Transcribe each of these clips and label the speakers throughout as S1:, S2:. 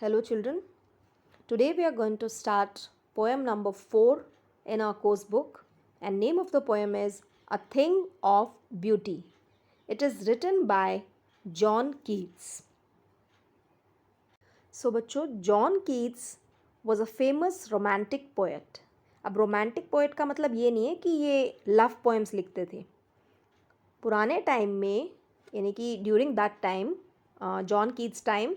S1: Hello children. Today we are going to start poem number 4 in our course book, and name of the poem is A Thing of Beauty. It is written by John Keats. So बच्चों, John Keats was a famous romantic poet. अब romantic poet का मतलब ये नहीं है कि ये love poems लिखते थे. पुराने टाइम में यानी कि during that time, John Keats time,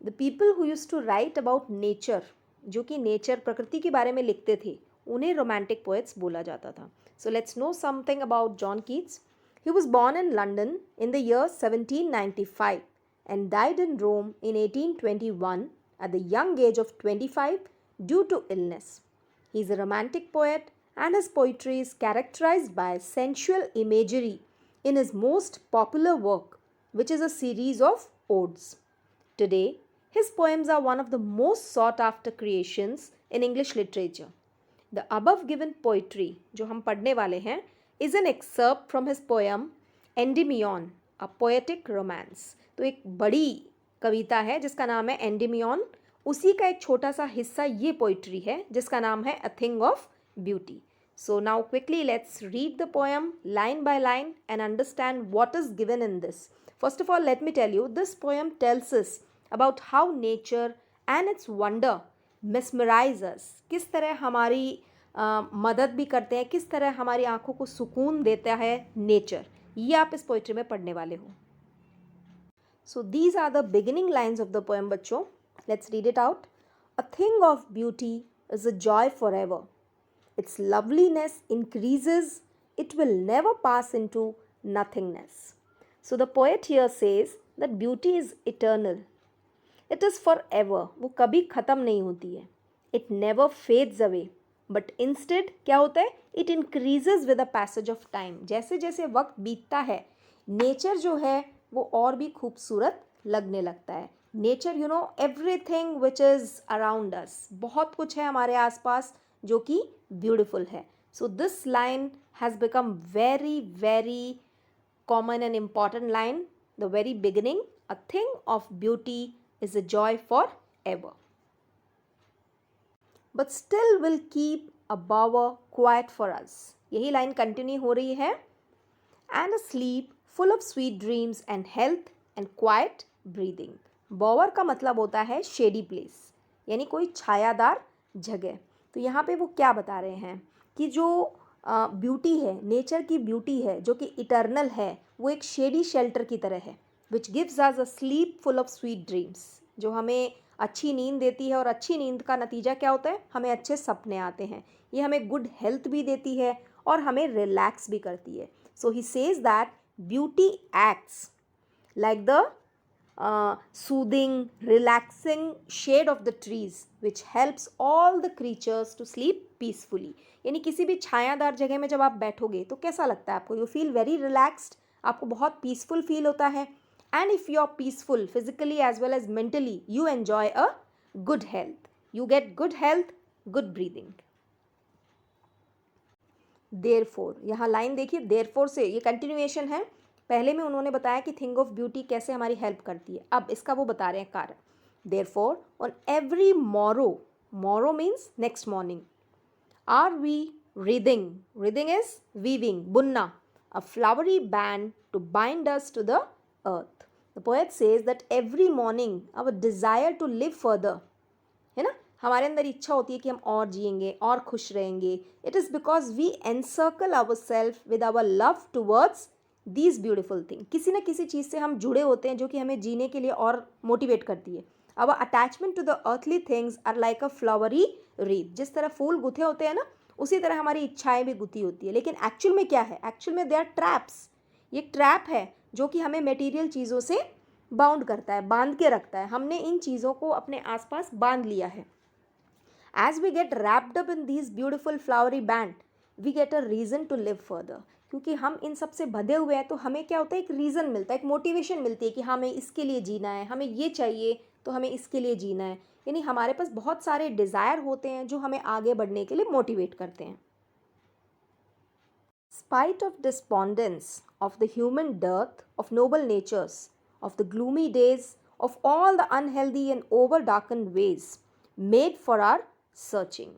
S1: the people who use to write about nature, जो कि नेचर प्रकृति के बारे में लिखते थे, उन्हें रोमांटिक पोएट्स बोला जाता था. So let's know something about John Keats. He was born in London in the year 1795 and died in Rome in 1821 at the young age of 25 due to illness. He is a romantic poet and his poetry is characterized by sensual imagery in his most popular work, which is a series of odes. Today, his poems are one of the most sought after creations in English literature. The above given poetry, जो हम पढ़ने वाले हैं, is an excerpt from his poem Endymion, a poetic romance. तो एक बड़ी कविता है जिसका नाम है एंडीमियन, उसी का एक छोटा सा हिस्सा ये पोइट्री है जिसका नाम है a thing of beauty. So now quickly let's read the poem line by line and understand what is given in this. First of all, let me tell you, this poem tells us about how nature and its wonder mesmerize us. किस तरह हमारी मदद भी करते हैं, किस तरह हमारी आंखों को सुकून देता है नेचर. ये आप इस पोइट्री में पढ़ने वाले हो. So these are the beginning lines of the poem, बच्चों. Let's read it out. A thing of beauty is a joy forever. Its loveliness increases, it will never pass into nothingness. So the poet here says that beauty is eternal. It is forever. वो कभी ख़त्म नहीं होती है. It never fades away. But instead क्या होता है? It increases with the passage of time. जैसे जैसे वक्त बीतता है, नेचर जो है वो और भी खूबसूरत लगने लगता है. Nature, you know, everything which is around us, बहुत कुछ है हमारे आसपास जो कि ब्यूटिफुल है. So this line has become very very common and important line. The very beginning, a thing of beauty is a joy for ever, but still will keep a bower quiet for us. यही line continue हो रही है. And a slip full of sweet dreams and health and quiet breathing. bower का मतलब होता है shady place, यानी कोई छायादार जगह. तो यहाँ पे वो क्या बता रहे हैं कि जो ब्यूटी है, नेचर की ब्यूटी है जो कि इटर्नल है, वो एक शेडी शेल्टर की तरह है. Which gives us a slip full of sweet dreams, जो हमें अच्छी नींद देती है. और अच्छी नींद का नतीजा क्या होता है? हमें अच्छे सपने आते हैं. ये हमें गुड हेल्थ भी देती है और हमें रिलैक्स भी करती है. So he says that beauty acts like the soothing, relaxing shade of the trees which helps all the creatures to sleep peacefully. यानी किसी भी छायादार जगह में जब आप बैठोगे तो कैसा लगता है आपको? यू फील वेरी रिलैक्स्ड, आपको बहुत पीसफुल फील होता है. And if you are peaceful physically as well as mentally, you enjoy a good health. You get good health, good breathing. Therefore, यहाँ लाइन देखिए, देयरफॉर से ये कंटिन्यूएशन है. पहले में उन्होंने बताया कि थिंग ऑफ ब्यूटी कैसे हमारी हेल्प करती है, अब इसका वो बता रहे हैं कारण. Therefore on every morrow, morrow means next morning, are we reading, reading is weaving, बुनना, a flowery band to bind us to the earth. The poet says that every morning our desire to live further, है ना, हमारे अंदर इच्छा होती है कि हम और जिएंगे और खुश रहेंगे. It is because we encircle our self with our love towards these beautiful thing. किसी न किसी चीज़ से हम जुड़े होते हैं जो कि हमें जीने के लिए और मोटिवेट करती है. Our attachment to the earthly things are like a flowery wreath. जिस तरह फूल गुथे होते हैं ना, उसी तरह हमारी इच्छाएं भी गुथी होती है. लेकिन एक्चुअल में क्या है? एक्चुअल में दे आर ट्रैप्स. ये ट्रैप है जो कि हमें मटेरियल चीज़ों से बाउंड करता है, बांध के रखता है. हमने इन चीज़ों को अपने आसपास बांध लिया है. As we get wrapped up in these beautiful flowery band, we get a reason to live further. क्योंकि हम इन सब से बंधे हुए हैं तो हमें क्या होता है? एक रीज़न मिलता है, एक मोटिवेशन मिलती है कि हमें इसके लिए जीना है, हमें ये चाहिए तो हमें इसके लिए जीना है. यानी हमारे पास बहुत सारे डिज़ायर होते हैं जो हमें आगे बढ़ने के लिए मोटिवेट करते हैं. Spite of despondence, of the human dearth, of noble natures, of the gloomy days, of all the unhealthy and over darkened ways made for our searching.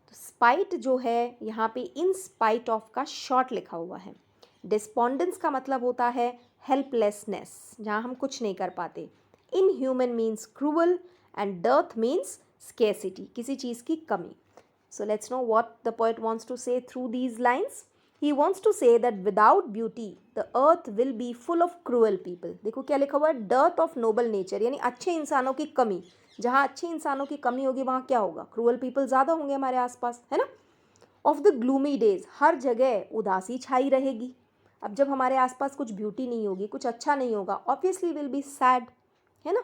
S1: तो स्पाइट जो है यहाँ पे इन स्पाइट ऑफ का शॉर्ट लिखा हुआ है. डिस्पोंडेंस का मतलब होता है हेल्पलेसनेस, जहाँ हम कुछ नहीं कर पाते. Inhuman means cruel and dearth means scarcity, किसी चीज़ की कमी. So let's know what the poet wants to say through these lines. He wants to say that without beauty, the earth will be full of cruel people. देखो क्या लिखा हुआ है, dearth of noble nature, यानी अच्छे इंसानों की कमी. जहाँ अच्छे इंसानों की कमी होगी वहाँ क्या होगा, क्रूअल पीपल ज़्यादा होंगे हमारे आसपास, है ना. ऑफ द ग्लूमी डेज, हर जगह उदासी छाई रहेगी. अब जब हमारे आसपास कुछ ब्यूटी नहीं होगी, कुछ अच्छा नहीं होगा, ऑब्वियसली विल बी सैड, है ना.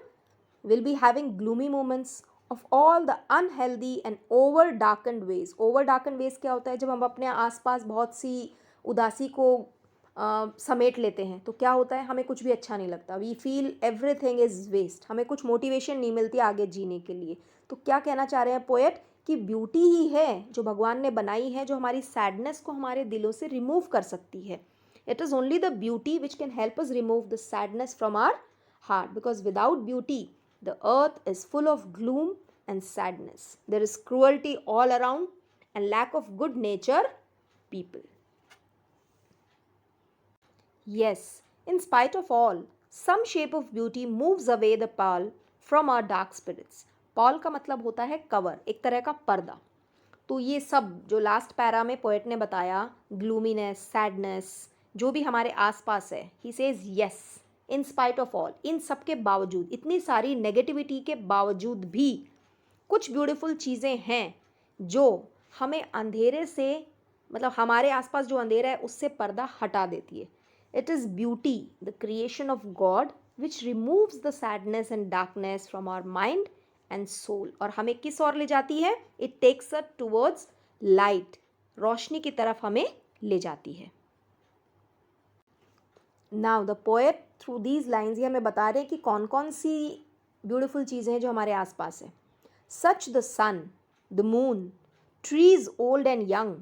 S1: Will be having gloomy moments of all the unhealthy and over darkened ways. over darkened ways क्या होता है, जब हम अपने आसपास बहुत सी उदासी को समेट लेते हैं तो क्या होता है, हमें कुछ भी अच्छा नहीं लगता. We feel everything is waste, हमें कुछ मोटिवेशन नहीं मिलती आगे जीने के लिए. तो क्या कहना चाह रहे हैं पोएट कि ब्यूटी ही है जो भगवान ने बनाई है, जो हमारी सैडनेस को हमारे दिलों से रिमूव कर सकती है. It is only the beauty which can help us remove the sadness from our heart, because without beauty the earth is full of gloom and sadness. There is cruelty all around and lack of good nature people. Yes, in spite of all, some shape of beauty moves away the pall from our dark spirits. Paul का मतलब होता है cover, एक तरह का पर्दा. तो ये सब जो लास्ट पैरा में पोएट ने बताया, ग्लूमीनेस, सैडनेस, जो भी हमारे आसपास है, he says yes, in spite of all, इन सब के बावजूद, इतनी सारी नेगेटिविटी के बावजूद भी कुछ ब्यूटीफुल चीज़ें हैं जो हमें अंधेरे से, मतलब हमारे आसपास जो अंधेरा है उससे पर्दा हटा देती है. It is beauty, the creation of God which removes the sadness and darkness from our mind and soul. और हमें किस ओर ले जाती है, it takes us towards light, रोशनी की तरफ हमें ले जाती है. Now the poet through these lines ये हमें बता रहे हैं कि कौन कौन सी ब्यूटीफुल चीज़ें हैं जो हमारे आसपास है. Such the sun, the moon, trees old and young,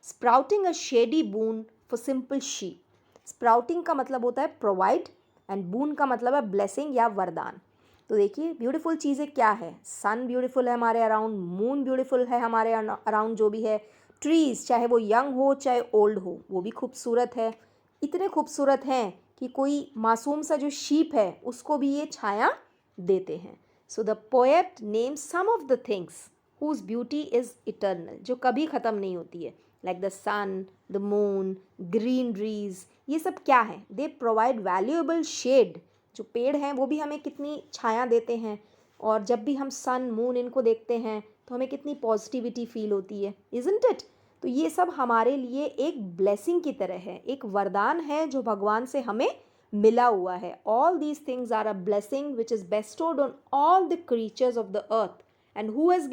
S1: sprouting a shady boon for simple sheep. Sprouting का मतलब होता है प्रोवाइड एंड बून का मतलब है ब्लेसिंग या वरदान. तो देखिए ब्यूटीफुल चीज़ें क्या है, सन ब्यूटीफुल है हमारे अराउंड, मून ब्यूटीफुल है हमारे अराउंड जो भी है, ट्रीज़ चाहे वो यंग हो चाहे ओल्ड हो वो भी खूबसूरत है. इतने खूबसूरत हैं कि कोई मासूम सा जो शीप है उसको भी ये छाया देते हैं. So the poet name some of the things whose beauty is eternal, जो कभी ख़त्म नहीं होती है, like the sun, the moon, greeneries. ये सब क्या है, दे प्रोवाइड वैल्यूएबल शेड. जो पेड़ हैं वो भी हमें कितनी छाया देते हैं, और जब भी हम सन, मून इनको देखते हैं तो हमें कितनी पॉजिटिविटी फील होती है, इज़न्ट इट. तो ये सब हमारे लिए एक ब्लेसिंग की तरह है, एक वरदान है जो भगवान से हमें मिला हुआ है. All these things are a blessing which is bestowed on all the creatures of the earth. And who has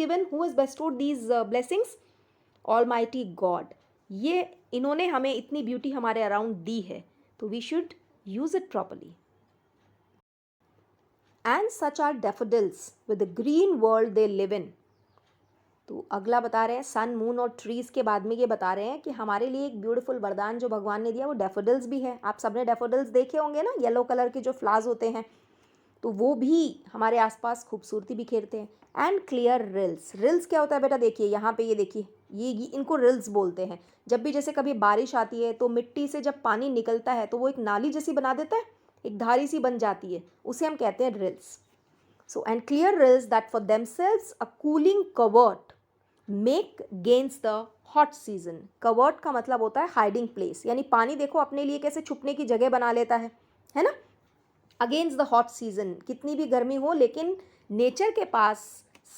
S1: bestowed these blessings, almighty God. ये इन्होंने हमें इतनी ब्यूटी हमारे अराउंड दी है, तो we should use it properly. And such are daffodils with the green world they live in. तो अगला बता रहे हैं सन, मून और ट्रीज़ के बाद में ये बता रहे हैं कि हमारे लिए एक ब्यूटीफुल वरदान जो भगवान ने दिया वो डैफोडिल्स भी है. आप सबने डैफोडिल्स देखे होंगे ना, येलो कलर के जो फ्लावर्स होते हैं, तो वो भी हमारे आसपास खूबसूरती बिखेरते हैं. And clear reels. रिल्स क्या होता है बेटा, देखिए यहाँ पे, ये देखिए, ये इनको रिल्स बोलते हैं. जब भी जैसे कभी बारिश आती है तो मिट्टी से जब पानी निकलता है तो वो एक नाली जैसी बना देता है, एक धारी सी बन जाती है, उसे हम कहते हैं rills. So and clear rills that for themselves a cooling covert make gains the hot season. Covert का मतलब होता है हाइडिंग प्लेस, यानी पानी देखो अपने लिए कैसे छुपने की जगह बना लेता है ना. अगेंस्ट द हॉट सीजन, कितनी भी गर्मी हो लेकिन नेचर के पास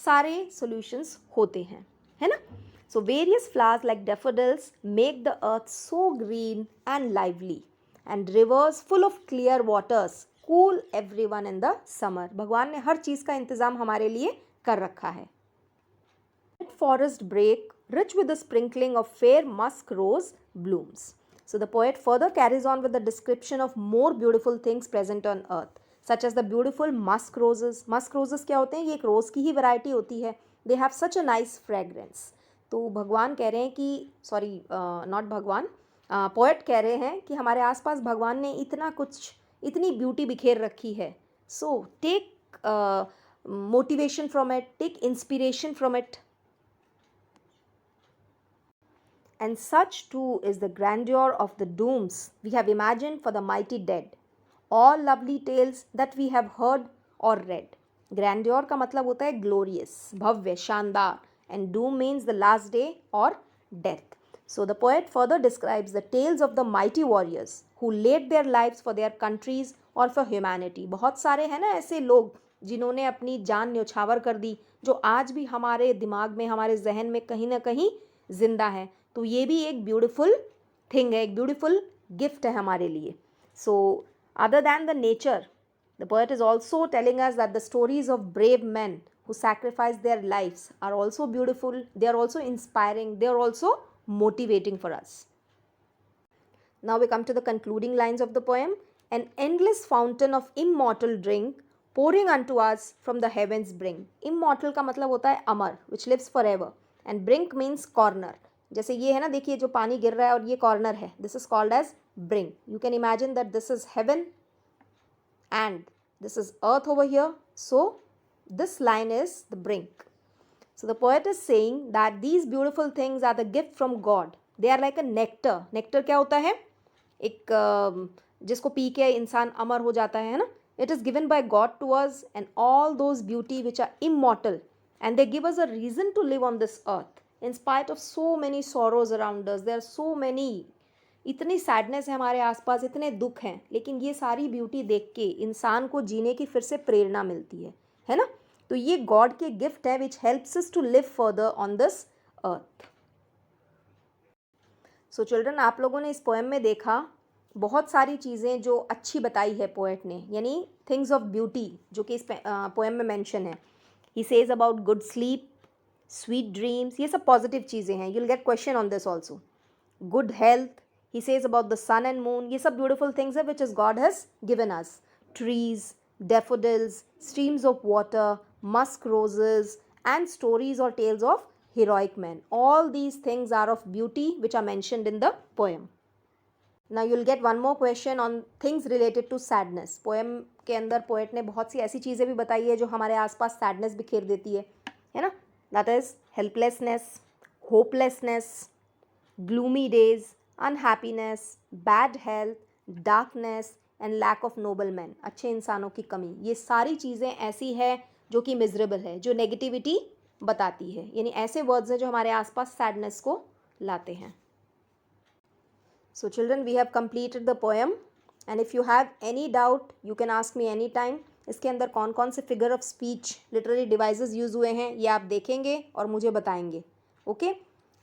S1: सारे सॉल्यूशंस होते हैं, है ना. So various flowers like daffodils make the earth so green and lively, and reverse full of clear waters cool everyone in the summer. भगवान ने हर चीज़ का इंतज़ाम हमारे लिए कर रखा है. Forest break, rich with the sprinkling of fair musk rose blooms. So the poet further carries on with the description of more beautiful things present on earth, such as the beautiful musk roses. Musk roses क्या होते हैं, ये एक रोज़ की ही variety होती है. They have such a nice fragrance. तो भगवान कह रहे हैं कि, सॉरी नॉट भगवान, पोएट कह रहे हैं कि हमारे आसपास भगवान ने इतना कुछ, इतनी ब्यूटी बिखेर रखी है. So take motivation from it, take inspiration from it. And such too is the grandeur of the dooms we have imagined for the mighty dead, all lovely tales that we have heard or read. Grandeur का मतलब होता है glorious, भव्य, शानदार, and doom means the last day or death. So the poet further describes the tales of the mighty warriors who laid their lives for their countries or for humanity. बहुत सारे हैं ना ऐसे लोग जिन्होंने अपनी जान न्यौछावर कर दी, जो आज भी हमारे दिमाग में, हमारे जहन में कहीं ना कहीं जिंदा है. तो ये भी एक ब्यूटीफुल थिंग है, एक ब्यूटीफुल गिफ्ट है हमारे लिए. So other than the nature, the poet is also telling us that the stories of brave men who sacrificed their lives are also beautiful, they are also inspiring, they are also motivating for us. Now we come to the concluding lines of the poem. An endless fountain of immortal drink pouring unto us from the heavens brink. Immortal का मतलब होता है अमर, which lives forever, and brink means corner. जैसे ये है ना, देखिए जो पानी गिर रहा है और ये कॉर्नर है, this is called edge brink. You can imagine that this is heaven and this is earth over here, so this line is the brink. So the poet is saying that these beautiful things are the gift from God. They are like a nectar. Nectar क्या होता है? एक जिसको P के इंसान अमर हो जाता है ना. It is given by God to us, and all those beauty which are immortal, and they give us a reason to live on this earth in spite of so many sorrows around us. There are so many, इतनी sadness है हमारे आसपास, इतने दुख हैं, लेकिन ये सारी ब्यूटी देख के इंसान को जीने की फिर से प्रेरणा मिलती है ना. तो ये गॉड के गिफ्ट है which helps us to live further on this earth. So children, आप लोगों ने इस पोएम में देखा बहुत सारी चीज़ें जो अच्छी बताई है पोएट ने, यानी थिंग्स ऑफ ब्यूटी जो कि इस पोएम में मेंशन है. He says about good sleep, sweet dreams, ये सब पॉजिटिव चीज़ें हैं. You will get question on this also. Good health, he says about the sun and moon, ये सब beautiful things है which is God has given us. Trees, daffodils, streams of water, musk roses, and stories or tales of heroic men. All these things are of beauty which are mentioned in the poem. Now you'll get one more question on things related to sadness. poem के अंदर poet ने बहुत सी ऐसी चीज़ें भी बताई है जो हमारे आसपास sadness बिखेर देती है ना. That is helplessness, hopelessness, gloomy days, unhappiness, bad health, darkness and lack of noble men. अच्छे इंसानों की कमी, ये सारी चीज़ें ऐसी है जो कि मिजरेबल है, जो नेगेटिविटी बताती है. यानी ऐसे वर्ड्स हैं जो हमारे आसपास सैडनेस को लाते हैं. So children, we have completed the poem, and if you have any doubt you can ask me any time. इसके अंदर कौन कौन से figure of speech, literary devices use हुए हैं ये आप देखेंगे और मुझे बताएंगे. Okay,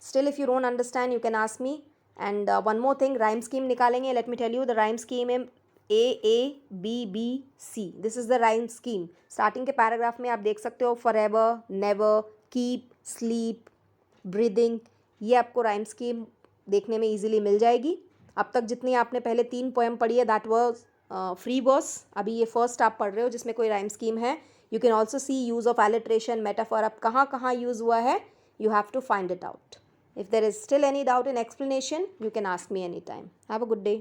S1: still if you don't understand you can ask me. And one more thing, rhyme scheme निकालेंगे. Let me tell you the rhyme scheme है AABBC. This is the rhyme scheme. Starting के पैराग्राफ में आप देख सकते हो forever, never, keep, sleep, breathing. ये आपको राइम स्कीम देखने में इजीली मिल जाएगी. अब तक जितनी आपने पहले 3 पोएम पढ़ी है दैट वाज फ्री वर्स. अभी ये फर्स्ट आप पढ़ रहे हो जिसमें कोई राइम स्कीम है. You can also see use of alliteration, metaphor, अब कहाँ कहाँ यूज़ हुआ है. You have to find it out. If there is still any doubt in explanation, you can ask me anytime. Have a good day.